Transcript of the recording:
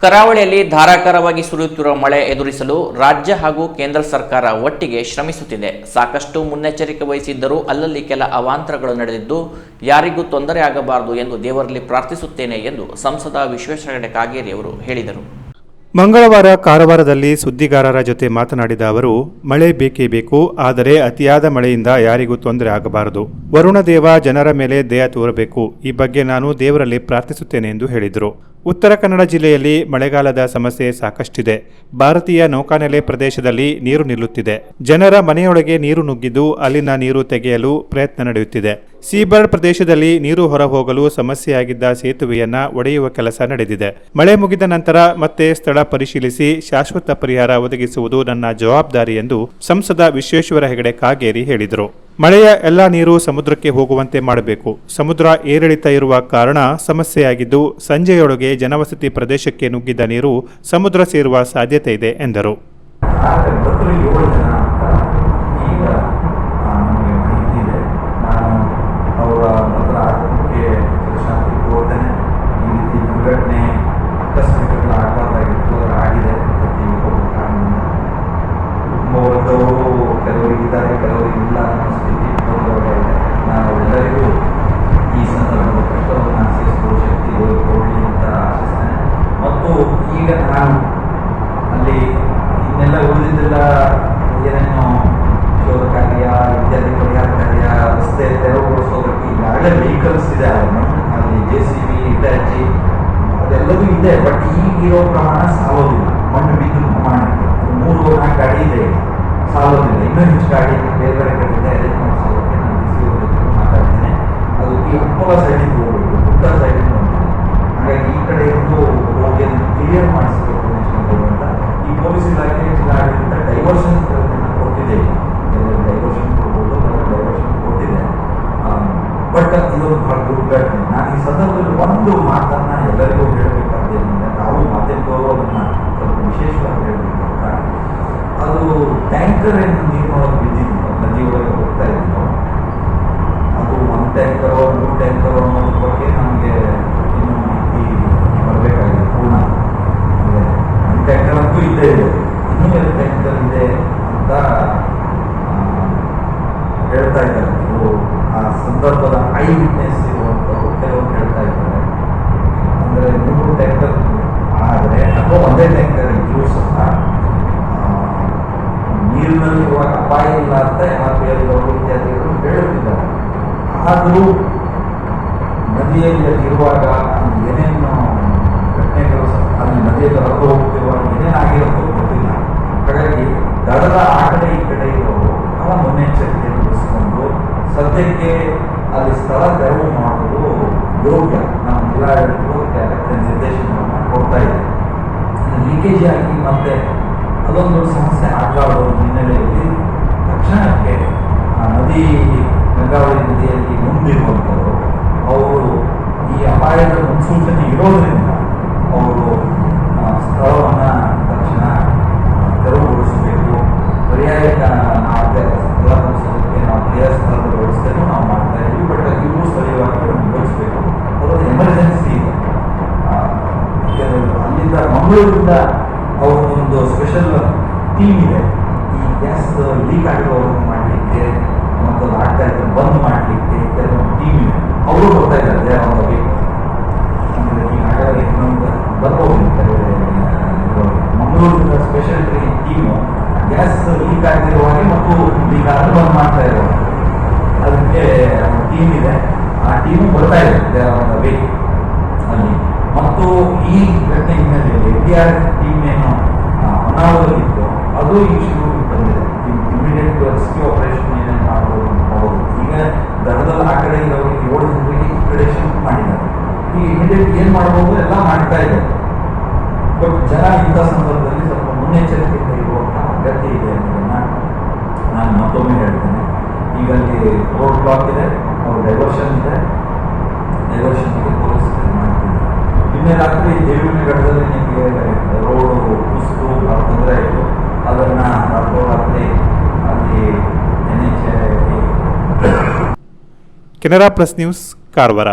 ಕರಾವಳಿಯಲ್ಲಿ ಧಾರಾಕಾರವಾಗಿ ಸುರಿಯುತ್ತಿರುವ ಮಳೆ ಎದುರಿಸಲು ರಾಜ್ಯ ಹಾಗೂ ಕೇಂದ್ರ ಸರ್ಕಾರ ಒಟ್ಟಿಗೆ ಶ್ರಮಿಸುತ್ತಿದೆ. ಸಾಕಷ್ಟು ಮುನ್ನೆಚ್ಚರಿಕೆ ವಹಿಸಿದ್ದರೂ ಅಲ್ಲಲ್ಲಿ ಕೆಲ ಅವಾಂತರಗಳು ನಡೆದಿದ್ದು ಯಾರಿಗೂ ತೊಂದರೆ ಆಗಬಾರದು ಎಂದು ದೇವರಲ್ಲಿ ಪ್ರಾರ್ಥಿಸುತ್ತೇನೆ ಎಂದು ಸಂಸದ ವಿಶ್ವೇಶ್ವರ ಕಾಗೇರಿ ಅವರು ಹೇಳಿದರು. ಮಂಗಳವಾರ ಕಾರವಾರದಲ್ಲಿ ಸುದ್ದಿಗಾರರ ಜೊತೆ ಮಾತನಾಡಿದ ಅವರು, ಮಳೆ ಬೇಕೇ ಬೇಕು, ಆದರೆ ಅತಿಯಾದ ಮಳೆಯಿಂದ ಯಾರಿಗೂ ತೊಂದರೆ ಆಗಬಾರದು. ವರುಣದೇವ ಜನರ ಮೇಲೆ ದಯ ತೋರಬೇಕು. ಈ ಬಗ್ಗೆ ನಾನು ದೇವರಲ್ಲಿ ಪ್ರಾರ್ಥಿಸುತ್ತೇನೆ ಎಂದು ಹೇಳಿದರು. ಉತ್ತರ ಕನ್ನಡ ಜಿಲ್ಲೆಯಲ್ಲಿ ಮಳೆಗಾಲದ ಸಮಸ್ಯೆ ಸಾಕಷ್ಟಿದೆ. ಭಾರತೀಯ ನೌಕಾನೆಲೆ ಪ್ರದೇಶದಲ್ಲಿ ನೀರು ನಿಲ್ಲುತ್ತಿದೆ. ಜನರ ಮನೆಯೊಳಗೆ ನೀರು ನುಗ್ಗಿದ್ದು ಅಲ್ಲಿನ ನೀರು ತೆಗೆಯಲು ಪ್ರಯತ್ನ ನಡೆಯುತ್ತಿದೆ. ಸೀಬರ್ಡ್ ಪ್ರದೇಶದಲ್ಲಿ ನೀರು ಹೊರಹೋಗಲು ಸಮಸ್ಯೆಯಾಗಿದ್ದ ಸೇತುವೆಯನ್ನ ಒಡೆಯುವ ಕೆಲಸ ನಡೆದಿದೆ. ಮಳೆ ಮುಗಿದ ನಂತರ ಮತ್ತೆ ಸ್ಥಳ ಪರಿಶೀಲಿಸಿ ಶಾಶ್ವತ ಪರಿಹಾರ ಒದಗಿಸುವುದು ನನ್ನ ಜವಾಬ್ದಾರಿ ಎಂದು ಸಂಸದ ವಿಶ್ವೇಶ್ವರ ಹೆಗಡೆ ಕಾಗೇರಿ ಹೇಳಿದರು. ಮಳೆಯ ಎಲ್ಲ ನೀರು ಸಮುದ್ರಕ್ಕೆ ಹೋಗುವಂತೆ ಮಾಡಬೇಕು. ಸಮುದ್ರ ಏರಿಳಿತ ಇರುವ ಕಾರಣ ಸಮಸ್ಯೆಯಾಗಿದ್ದು ಸಂಜೆಯೊಳಗೆ ಜನವಸತಿ ಪ್ರದೇಶಕ್ಕೆ ನುಗ್ಗಿದ್ದ ನೀರು ಸಮುದ್ರ ಸೇರುವ ಸಾಧ್ಯತೆ ಇದೆ ಎಂದರು. ಅಲ್ಲಿ ಇನ್ನೆಲ್ಲ ಉಳಿದಿದ್ದೆಲ್ಲ ಏನೇನೋ ಶೋಧ ಕಾರ್ಯ ಇತ್ಯಾದಿ ಪರಿಹಾರ ಕಾರ್ಯ ರಸ್ತೆ ತೆರವುಗೊಳಿಸೋದಕ್ಕೆ ಈಗಾಗಲೇ ವೆಹಿಕಲ್ಸ್ ಇದೆ. ಅಲ್ಲಿ JCB, ಇಟಾಚಿ ಅದೆಲ್ಲವೂ ಇದೆ. ಬಟ್ ಈಗಿರೋ ಪ್ರಮಾಣ ಸಾಲೋದಿಲ್ಲ. ಮಣ್ಣು ಬಿದ್ದು ಪ್ರಮಾಣಕ್ಕೆ 3-4 ಗಾಡಿ ಇದೆ, ಸಾಲೋದಿಲ್ಲ. ಇನ್ನೂ ಹೆಚ್ಚು ಗಾಡಿ ಬೇರೆ ಬೇರೆ ಕಡೆಯಿಂದ ಅರೇಂಜ್ ಮಾಡಿಸೋದಕ್ಕೆ ನಾನು ಬಿಸಿ ಮಾತಾಡ್ತೇನೆ. ಅದು ಈ ಅಪ್ಪಲ ಸೈಡಿಗೆ ಹೋಗ್ಬೇಕು, ಪುಟ್ಟ ಸೈಡಿಗೆ ಹೋಗ್ಬೇಕು. ಹಾಗಾಗಿ ಈ ಕಡೆಯಿಂದ ಹೋಗಿ ಕ್ಲಿಯರ್ ಮಾಡಿಸಬೇಕು ಅಂತ ಈ ಪೊಲೀಸ್ ಇಲಾಖೆ ಜಿಲ್ಲಾಡಳಿತ ಡೈವರ್ಷನ್ ಕೊಟ್ಟಿದೆ. ಡೈವರ್ಷನ್ ಕೊಡ್ಬೋದು, ಡೈವರ್ಷನ್ ಕೊಟ್ಟಿದೆ. ಬಟ್ ಇದೊಂದು ಬಹಳ ದುರ್ಘಟನೆ. ನಾನು ಈ ಸಂದರ್ಭದಲ್ಲಿ ಒಂದು ಮಾತನ್ನ ಎಲ್ಲರಿಗೂ ಹೇಳಬೇಕಾದ್ದೇನೆಂದರೆ, ನಾವು ಮಾಧ್ಯಮದವರು ಅದನ್ನ ಸ್ವಲ್ಪ ವಿಶೇಷವಾಗಿ ಹೇಳಬೇಕಂತ, ಅದು ಟ್ಯಾಂಕರ್ ಏನು ನೀರಿನೊಳಗೆ ಬಿದ್ದಿದ್ದು ನದಿಯೊಳಗೆ ಹೋಗ್ತಾ ಇದ್ದು, ಅದು 1 ಟ್ಯಾಂಕರೋ 3 ಟ್ಯಾಂಕರೋ ಅನ್ನೋದ್ರ ಬಗ್ಗೆ ನಮಗೆ ಇನ್ನೂ ಮಾಹಿತಿ ಬರಬೇಕಾಗಿದೆ. ಪೂರ್ಣ ಟ್ಯಾಂಕರ್ ಅಂತೂ ಇದ್ದೇ ಇದೆ, ಇನ್ನೂ 2 ಟ್ಯಾಂಕರ್ ಇದೆ ಅಂತ ಹೇಳ್ತಾ ಇದ್ದಾರೆ. ಆ ಸಂದರ್ಭದ ಐ ವಿಟ್ನೆಸ್ ಇರುವಂಥವ್ರು ಕೆಲವರು ಹೇಳ್ತಾ ಇದ್ದಾರೆ. ಅಂದರೆ 3 ಟ್ಯಾಂಕರ್ ಆದರೆ ಅಥವಾ ಒಂದೇ ಟ್ಯಾಂಕರ್ ಇದ್ರೂ ಸಹ ನೀರಿನಲ್ಲಿರುವಾಗ ಅಪಾಯ ಇಲ್ಲ ಅಂತ MRPL ಇತ್ಯಾದಿಗಳು ಹೇಳುತ್ತಿದ್ದಾರೆ. ಆದರೂ ನದಿಯಲ್ಲಿ ಇರುವಾಗ ಏನೇನು ಘಟನೆಗಳು ಅಲ್ಲಿ ನದಿಯಲ್ಲಿ ಹೊರಗೆ ಹೋಗ್ತಿರುವಾಗ ಏನೇನಾಗಿರೋದು ಗೊತ್ತಿಲ್ಲ. ಹಾಗಾಗಿ ದಡದ ಆ ಕಡೆ ಈ ಕಡೆ ಇರೋರು ಬಹಳ ಮುನ್ನೆಚ್ಚರಿಕೆಯನ್ನು ವಹಿಸಿಕೊಂಡು ಸದ್ಯಕ್ಕೆ ಅಲ್ಲಿ ಸ್ಥಳ ತೆರವು ಮಾಡುವುದು ಯೋಗ್ಯ. ನಮ್ಮ ಜಿಲ್ಲಾಡಳಿತರು ಅಗತ್ಯ ನಿರ್ದೇಶನವನ್ನು ಕೊಡ್ತಾ ಇದೆ. ಲೀಕೇಜ್ ಆಗಿ ಮತ್ತೆ ಅದೊಂದು ಸಮಸ್ಯೆ ಆಗಬಾರದು ಹಿನ್ನೆಲೆಯಲ್ಲಿ ತಕ್ಷಣಕ್ಕೆ ನದಿ ಗಂಗಾವಳಿ ನದಿಯಲ್ಲಿ ಮುಂದಿರುವಂಥವರು ಅವರು ಈ ಅಪಾಯದ ಮುನ್ಸೂಚನೆ ಇರೋದ್ರಿಂದ ಅವರು ಸ್ಥಳವನ್ನು ತಕ್ಷಣ ತೆರವುಗೊಳಿಸಬೇಕು. ಪರ್ಯಾಯ ಸ್ಥಳಗೊಳಿಸೋದಕ್ಕೆ ನಾವು ಪರ್ಯಾಯ ಸ್ಥಳದ ವ್ಯವಸ್ಥೆಯನ್ನು ನಾವು ಮಾಡ್ತಾ ಇದ್ದೀವಿ. ಬಟ್ ಇವು ಸ್ಥಳೀಯವಾಗಿ ಮುಂದುವರಿಸಬೇಕು. ಅದೊಂದು ಎಮರ್ಜೆನ್ಸಿ ಇದೆ. ಅಲ್ಲಿಂದ ಮಂಗಳೂರಿಂದ ಅವ್ರದ್ದೊಂದು ಸ್ಪೆಷಲ್ ಟೀಮ್ ಇದೆ. ಈ ಗ್ಯಾಸ್ ಲೀಕ್ ಆಗಿರೋರನ್ನು ಮಾಡಲಿಕ್ಕೆ ಮತ್ತು ಅದು ಆಗ್ತಾ ಇದ್ದರೆ ಬಂದ್ ಮಾಡಲಿಕ್ಕೆ ಕೆಲವೊಂದು ಟೀಮ್ ಇದೆ. ಅವರು ಬರ್ತಾ ಇದ್ದಾರೆ. ಅವರಿಗೆ ಈಗಾಗಲೇ ಇನ್ನೊಂದು ಬರ್ಬೋದು. ಮಂಗಳೂರಿನ ಸ್ಪೆಷಲ್ ಟೀಮು ಗ್ಯಾಸ್ ಲೀಕ್ ಆಗಿರುವಾಗ ಮತ್ತು ಈಗ ಅದು ಬಂದ್ ಮಾಡ್ತಾ ಇರುವಾಗ ಅದಕ್ಕೆ ಟೀಮ್ ಇದೆ. ಆ ಟೀಮು ಬರ್ತಾ ಇದೆ ಅಲ್ಲಿ. ಮತ್ತು ಈ ಘಟನೆ ಹಿನ್ನೆಲೆಯಲ್ಲಿ NDR ಟೀಮ್ ಏನು ಅನಾಹುತವಿತ್ತು ಅದು ಇಶ್ಯೂ ಬಂದಿದೆ. ಇಮಿಡಿಯೇಟ್ ರೆಸ್ಕ್ಯೂ ಆಪರೇಷನ್ ಏನೇನು ಮಾಡ್ಬೋದು ಅಂತ ನೋಡೋದು. ಈಗ ದಡದಲ್ಲಿ ಆ ಕಡೆ ಇರೋರಿಗೆ 7 ಜನರಿಗೆ ಈ ಕಡೆ ಶಿಫ್ಟ್ ಮಾಡಿದ್ದಾರೆ. ಈ ಇಮಿಡಿಯೇಟ್ ಏನು ಮಾಡ್ಬೋದು ಎಲ್ಲ ಮಾಡ್ತಾ ಇದ್ದಾರೆ. ಬಟ್ ಜನ ಇಂಥ ಸಂದರ್ಭದಲ್ಲಿ ಸ್ವಲ್ಪ ಮುನ್ನೆಚ್ಚರಿಕೆಯಿಂದ ಇರುವಂಥ ಅಗತ್ಯ ಇದೆ ಅನ್ನೋದನ್ನ ನಾನು ಮತ್ತೊಮ್ಮೆ ಹೇಳ್ತೇನೆ. ಈಗ ಅಲ್ಲಿ ರೋಡ್ ಬ್ಲಾಕ್ ಇದೆ, ಅವ್ರ ಡೈವರ್ಷನ್ ಇದೆ. ಡೈವರ್ಷನ್ಗೆ ಪೊಲೀಸ್ ಮಾಡ್ತಿದ್ದಾರೆ. ನಿನ್ನೆ ರಾತ್ರಿ ದೇವಿನಗರದಲ್ಲಿ ನಿಮಗೆ ರೋಡು ಕುಸಿದು ಭಾಳ ತೊಂದರೆ ಆಯಿತು. ಅದನ್ನು ರಾತ್ರೋರಾತ್ರಿ ಅಲ್ಲಿ NHA Canara plus news Karwar.